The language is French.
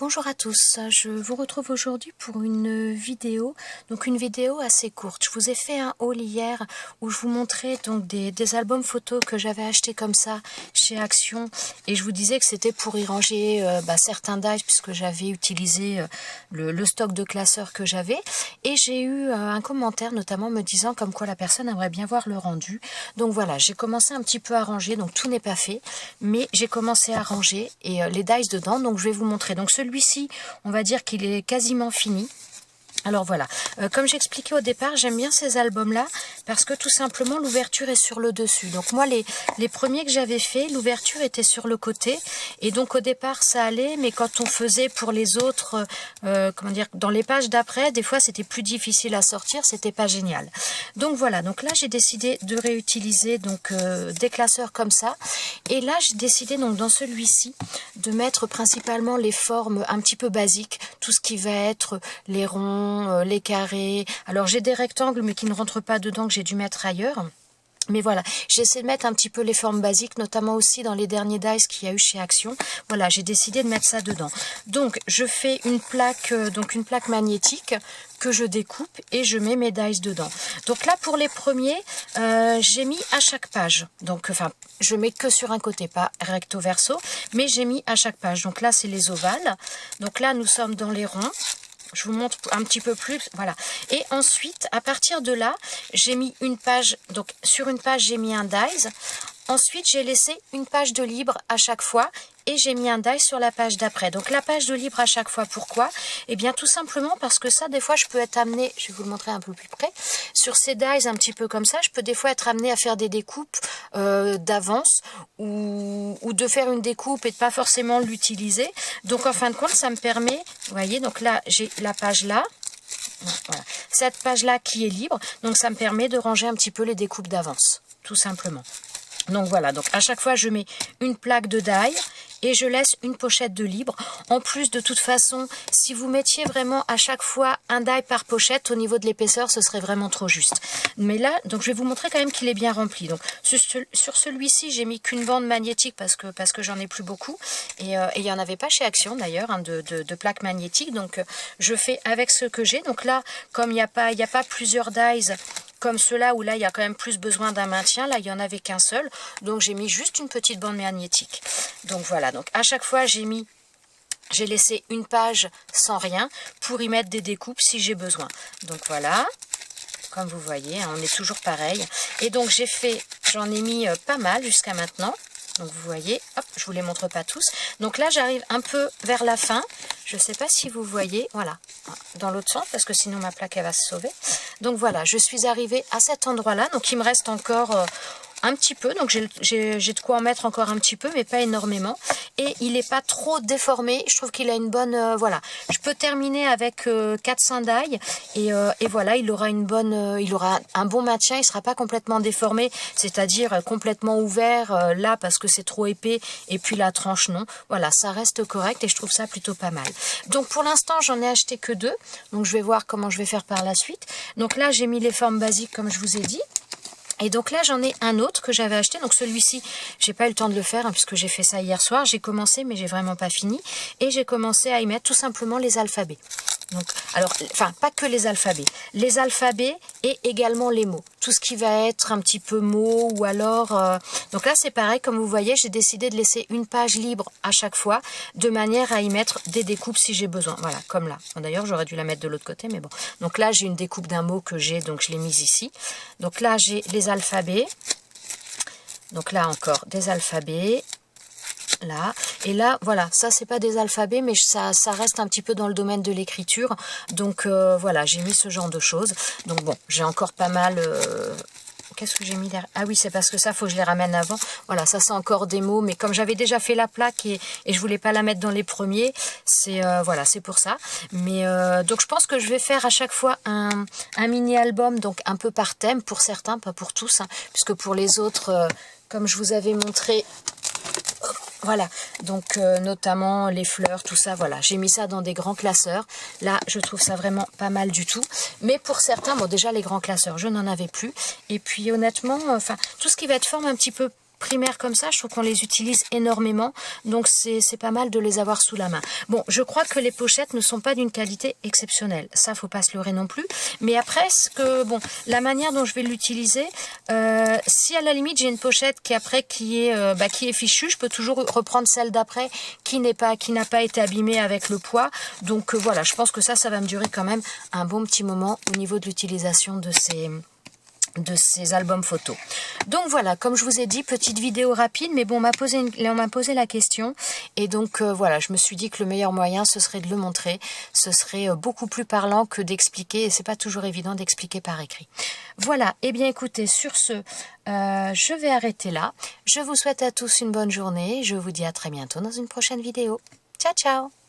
Bonjour à tous, je vous retrouve aujourd'hui pour une vidéo, assez courte. Je vous ai fait un haul hier où je vous montrais donc des albums photos que j'avais achetés comme ça chez Action et je vous disais que c'était pour y ranger certains dies puisque j'avais utilisé le stock de classeurs que j'avais et j'ai eu un commentaire notamment me disant comme quoi la personne aimerait bien voir le rendu. Donc voilà, j'ai commencé un petit peu à ranger, donc tout n'est pas fait, mais j'ai commencé à ranger et les dies dedans, donc je vais vous montrer. Donc celui-ci, on va dire qu'il est quasiment fini. Alors voilà, comme j'expliquais au départ, j'aime bien ces albums-là parce que tout simplement l'ouverture est sur le dessus. Donc moi, les premiers que j'avais fait, l'ouverture était sur le côté et donc au départ ça allait, mais quand on faisait pour les autres, dans les pages d'après, des fois c'était plus difficile à sortir, c'était pas génial. Donc voilà, donc là j'ai décidé de réutiliser des classeurs comme ça et là j'ai décidé donc dans celui-ci de mettre principalement les formes un petit peu basiques, tout ce qui va être les ronds, les carrés. Alors j'ai des rectangles mais qui ne rentrent pas dedans que j'ai dû mettre ailleurs. Mais voilà, j'essaie de mettre un petit peu les formes basiques, notamment aussi dans les derniers dies qu'il y a eu chez Action. Voilà, j'ai décidé de mettre ça dedans. Donc je fais une plaque magnétique que je découpe et je mets mes dies dedans. Donc là pour les premiers, j'ai mis à chaque page. Donc je mets que sur un côté, pas recto verso, mais j'ai mis à chaque page. Donc là c'est les ovales. Donc là nous sommes dans les ronds. Je vous montre un petit peu plus, voilà. Et ensuite, à partir de là, j'ai mis une page, donc sur une page, j'ai mis un dies. Ensuite, j'ai laissé une page de libre à chaque fois et j'ai mis un die sur la page d'après. Donc la page de libre à chaque fois, pourquoi? Eh bien tout simplement parce que ça, des fois, je peux être amenée, je vais vous le montrer un peu plus près, sur ces dies un petit peu comme ça, je peux des fois être amenée à faire des découpes d'avance ou de faire une découpe et de pas forcément l'utiliser. Donc en fin de compte, ça me permet, vous voyez, donc là, j'ai la page là. Voilà. Cette page-là qui est libre, donc ça me permet de ranger un petit peu les découpes d'avance, tout simplement. Donc voilà, donc à chaque fois je mets une plaque de die et je laisse une pochette de libre. En plus, de toute façon, si vous mettiez vraiment à chaque fois un die par pochette, au niveau de l'épaisseur, ce serait vraiment trop juste. Mais là, donc je vais vous montrer quand même qu'il est bien rempli. Donc sur celui-ci, j'ai mis qu'une bande magnétique parce que j'en ai plus beaucoup. Et il n'y en avait pas chez Action d'ailleurs, de plaques magnétiques. Donc je fais avec ce que j'ai. Donc là, comme il n'y a pas plusieurs dies comme ceux-là où là il y a quand même plus besoin d'un maintien, là il n'y en avait qu'un seul, donc j'ai mis juste une petite bande magnétique. Donc voilà, donc à chaque fois j'ai laissé une page sans rien pour y mettre des découpes si j'ai besoin. Donc voilà, comme vous voyez, hein, on est toujours pareil. Et donc j'en ai mis pas mal jusqu'à maintenant. Donc vous voyez, hop, je vous les montre pas tous. Donc là j'arrive un peu vers la fin. Je ne sais pas si vous voyez, voilà, dans l'autre sens, parce que sinon ma plaque elle va se sauver. Donc voilà, je suis arrivée à cet endroit-là. Donc il me reste encore un petit peu. Donc j'ai de quoi en mettre encore un petit peu, mais pas énormément. Et il n'est pas trop déformé. Je trouve qu'il a une bonne... voilà, je peux terminer avec 400 die. Et voilà, il aura un bon maintien. Il ne sera pas complètement déformé, c'est-à-dire complètement ouvert là parce que c'est trop épais. Et puis la tranche, non. Voilà, ça reste correct et je trouve ça plutôt pas mal. Donc pour l'instant, j'en ai acheté que 2. Donc je vais voir comment je vais faire par la suite. Donc là, j'ai mis les formes basiques comme je vous ai dit. Et donc là, j'en ai un autre que j'avais acheté. Donc celui-ci, j'ai pas eu le temps de le faire puisque j'ai fait ça hier soir. J'ai commencé, mais j'ai vraiment pas fini. Et j'ai commencé à y mettre tout simplement les alphabets. Donc, alors, pas que les alphabets et également les mots. Tout ce qui va être un petit peu mots ou alors... Donc là, c'est pareil, comme vous voyez, j'ai décidé de laisser une page libre à chaque fois, de manière à y mettre des découpes si j'ai besoin. Voilà, comme là. Bon, d'ailleurs, j'aurais dû la mettre de l'autre côté, mais bon. Donc là, j'ai une découpe d'un mot que j'ai, donc je l'ai mise ici. Donc là, j'ai les alphabets. Donc là, encore des alphabets. Là, et là, voilà, ça c'est pas des alphabets, mais ça reste un petit peu dans le domaine de l'écriture, donc voilà, j'ai mis ce genre de choses. Donc bon, j'ai encore pas mal... Qu'est-ce que j'ai mis derrière? Ah oui, c'est parce que ça, faut que je les ramène avant. Voilà, ça c'est encore des mots, mais comme j'avais déjà fait la plaque et je voulais pas la mettre dans les premiers, c'est voilà, c'est pour ça. Mais donc je pense que je vais faire à chaque fois un mini-album, donc un peu par thème, pour certains, pas pour tous, hein, puisque pour les autres, comme je vous avais montré... Voilà, donc notamment les fleurs, tout ça, voilà. J'ai mis ça dans des grands classeurs. Là, je trouve ça vraiment pas mal du tout. Mais pour certains, bon déjà les grands classeurs, je n'en avais plus. Et puis honnêtement, tout ce qui va être forme un petit peu primaires comme ça, je trouve qu'on les utilise énormément. Donc c'est pas mal de les avoir sous la main. Bon, je crois que les pochettes ne sont pas d'une qualité exceptionnelle. Ça, faut pas se leurrer non plus. Mais après, la manière dont je vais l'utiliser, si à la limite j'ai une pochette qui est fichue, je peux toujours reprendre celle d'après qui n'a pas été abîmée avec le poids. Donc voilà, je pense que ça va me durer quand même un bon petit moment au niveau de l'utilisation de ces albums photos. Donc voilà, comme je vous ai dit, petite vidéo rapide, mais bon, on m'a posé la question, et donc voilà, je me suis dit que le meilleur moyen, ce serait de le montrer. Ce serait beaucoup plus parlant que d'expliquer, et c'est pas toujours évident d'expliquer par écrit. Voilà, et bien écoutez, sur ce, je vais arrêter là. Je vous souhaite à tous une bonne journée, je vous dis à très bientôt dans une prochaine vidéo. Ciao, ciao!